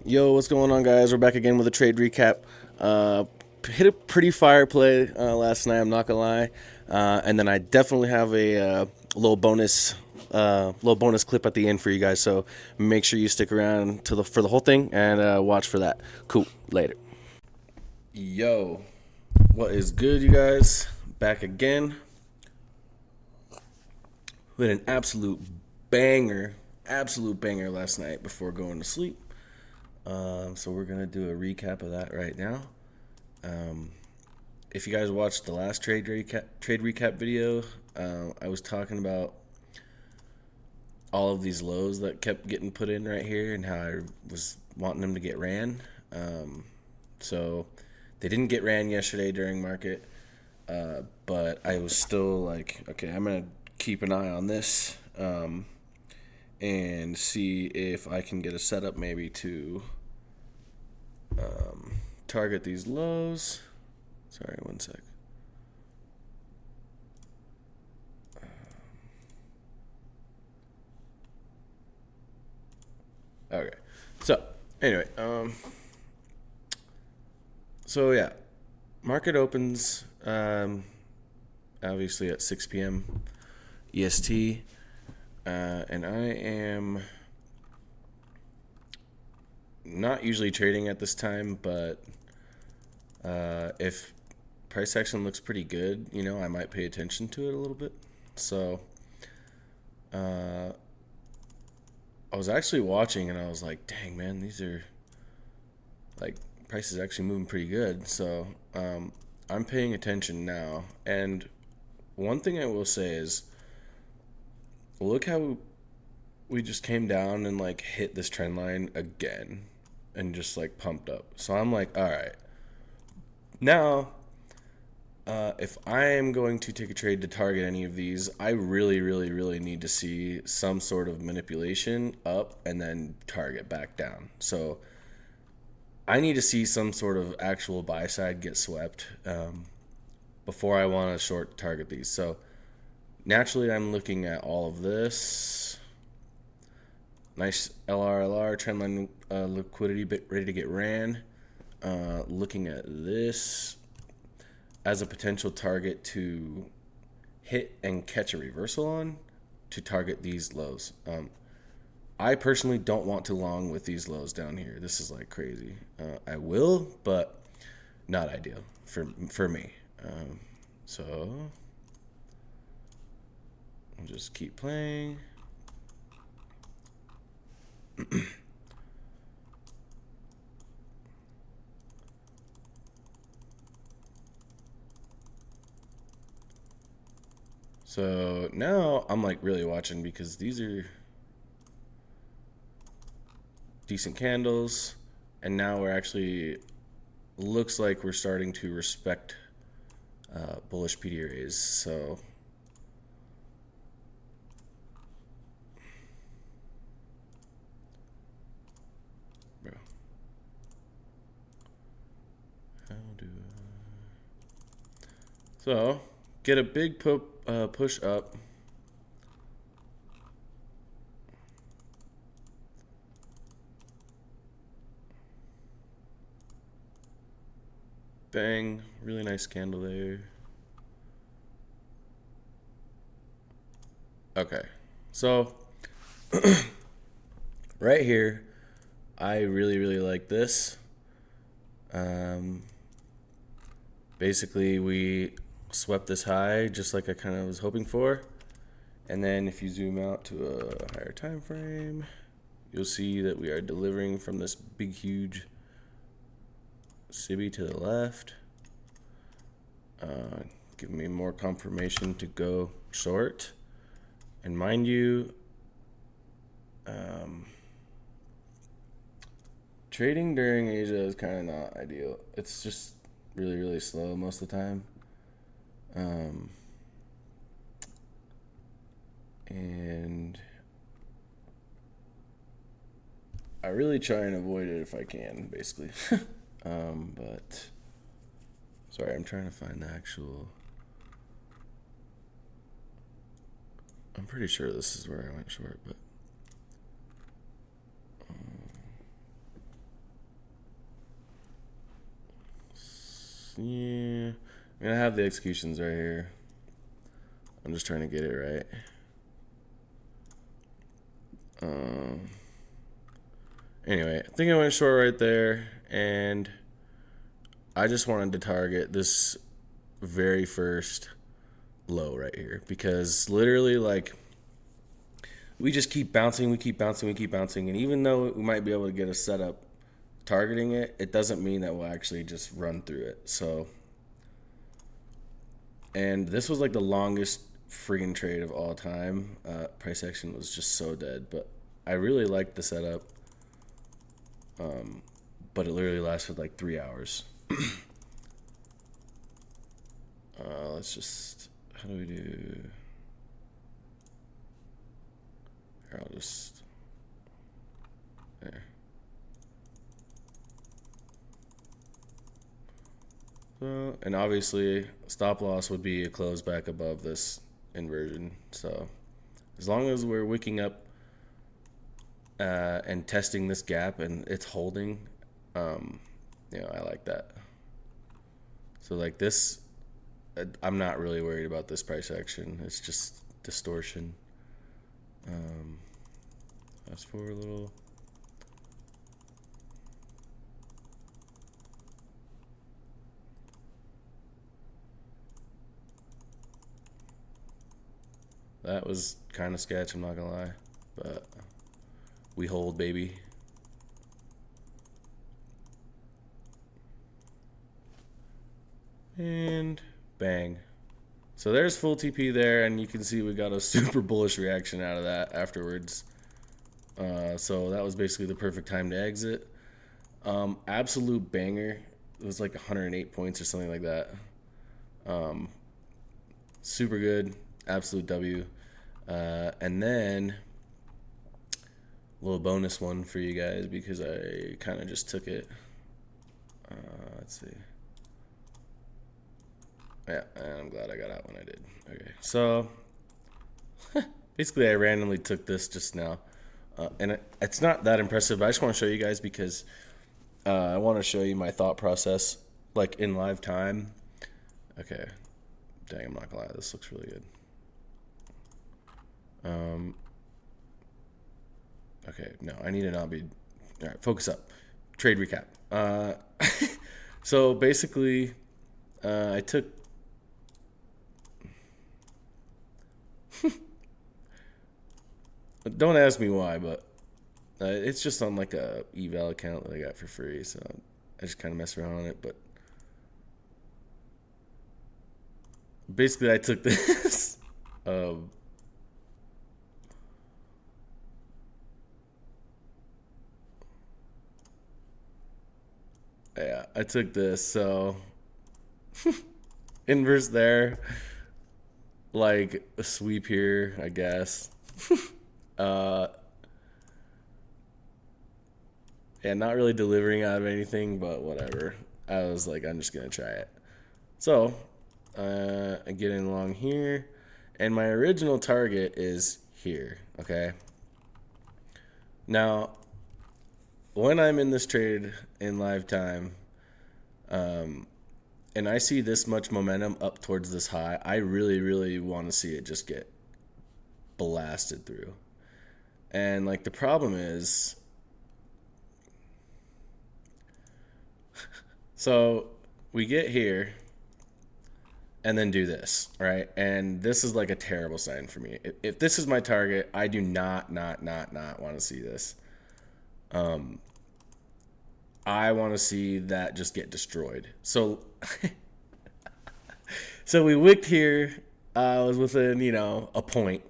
Yo, what's going on, guys? We're back again with a trade recap. Uh, Hit a pretty fire play last night. I'm not gonna lie, and then I definitely have a little bonus clip at the end for you guys. So make sure you stick around for the whole thing and watch for that. Cool. Later. Yo, what is good, you guys? Back again with an absolute banger last night before going to sleep. So we're gonna do a recap of that right now. If you guys watched the last trade recap video, I was talking about all of these lows that kept getting put in right here and how I was wanting them to get ran. So they didn't get ran yesterday during market, but I was still like, okay, I'm gonna keep an eye on this and see if I can get a setup maybe to target these lows. Sorry, one sec. Okay. So, anyway, so yeah, market opens obviously at 6 p.m. EST, and I am not usually trading at this time, but if price action looks pretty good, I might pay attention to it a little bit. So, I was actually watching and I was like, dang, man, these are like price is actually moving pretty good. So I'm paying attention now. And one thing I will say is, look how we just came down and like hit this trend line again and just like pumped up. So I'm like, all right, now if I am going to take a trade to target any of these, I really, really, really need to see some sort of manipulation up and then target back down. So I need to see some sort of actual buy side get swept before I want to short target these. So naturally, I'm looking at all of this. Nice LRLR, trendline liquidity ready to get ran. Looking at this as a potential target to hit and catch a reversal on to target these lows. I personally don't want to long with these lows down here. This is like crazy. I will, but not ideal for me. So I'll just keep playing. So now I'm like really watching because these are decent candles, and now we're actually looks like we're starting to respect bullish PDRAs. So bro, how do I... So get a big push up. Bang, really nice candle there. Okay, so right here, I really, really like this. Basically, we swept this high just like I kind of was hoping for. And then if you zoom out to a higher time frame, you'll see that we are delivering from this big, huge SIBI to the left. Giving me more confirmation to go short. And mind you, trading during Asia is kind of not ideal. It's just really, really slow most of the time. And I really try and avoid it if I can, basically. But sorry, I'm trying to find the actual. I'm pretty sure this is where I went short, but Yeah, I'm gonna have the executions right here. I'm just trying to get it right. Anyway, I think I went short right there, and I just wanted to target this very first low right here because literally, like, we just keep bouncing, we keep bouncing, we keep bouncing, and even though we might be able to get a setup targeting it, it doesn't mean that we'll actually just run through it. So, and this was like the longest freaking trade of all time. Price action was just so dead, but I really liked the setup. But it literally lasted like 3 hours. Let's just, how do we do? Here, I'll just, there. So, and obviously, stop loss would be a close back above this inversion. So, as long as we're wicking up and testing this gap and it's holding, I like that. So, like this, I'm not really worried about this price action. It's just distortion. Fast forward a little. That was kind of sketch, I'm not gonna lie, but we hold, baby. And bang. So there's full TP there, and you can see we got a super bullish reaction out of that afterwards. So that was basically the perfect time to exit. Absolute banger. It was like 108 points or something like that. Super good. Absolute W. And then a little bonus one for you guys because I kind of just took it. Let's see. Yeah, and I'm glad I got out when I did. Okay, so basically I randomly took this just now. And it's not that impressive, but I just want to show you guys because I want to show you my thought process, like in live time. Okay, dang, I'm not gonna lie, this looks really good. Okay, no, I need to not be. All right, focus up. Trade recap. So basically, I took. Don't ask me why, but it's just on like a eval account that I got for free, so I just kind of mess around on it. But basically, I took this. Yeah, I took this. So inverse there, like a sweep here, I guess. Yeah, not really delivering out of anything, but whatever. I was like, I'm just gonna try it. So, I get in along here, and my original target is here. Okay. Now, when I'm in this trade in live time, and I see this much momentum up towards this high, I really, really want to see it just get blasted through. And like the problem is, so we get here and then do this, right? And this is like a terrible sign for me. If this is my target, I do not want to see this. I want to see that just get destroyed. So, so we wicked here. I was within, a point.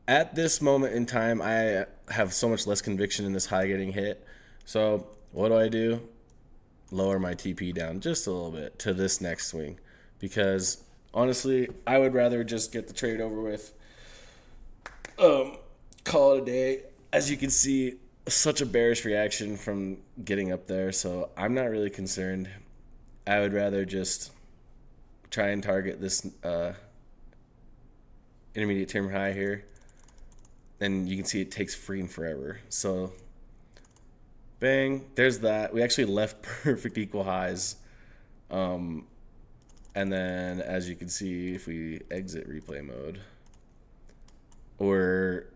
At this moment in time, I have so much less conviction in this high getting hit. So what do? Lower my TP down just a little bit to this next swing. Because honestly, I would rather just get the trade over with. Call it a day. As you can see, such a bearish reaction from getting up there. So I'm not really concerned. I would rather just try and target this intermediate term high here. And you can see it takes freaking forever. So Bang. There's that. We actually left perfect equal highs. And then, as you can see, if we exit replay mode, or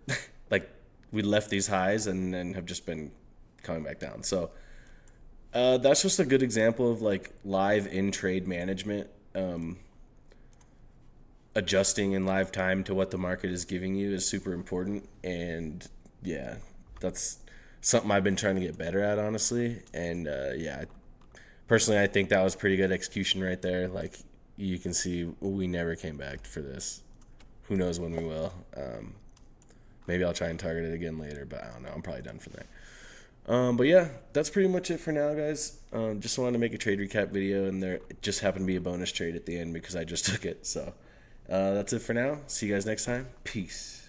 like we left these highs and then have just been coming back down. So that's just a good example of like live in trade management, adjusting in live time to what the market is giving you is super important. And yeah, that's something I've been trying to get better at, honestly. And yeah, personally, I think that was pretty good execution right there. Like you can see, we never came back for this. Who knows when we will? Maybe I'll try and target it again later, but I don't know. I'm probably done for there. But yeah, that's pretty much it for now, guys. Just wanted to make a trade recap video, and there it just happened to be a bonus trade at the end because I just took it. So that's it for now. See you guys next time. Peace.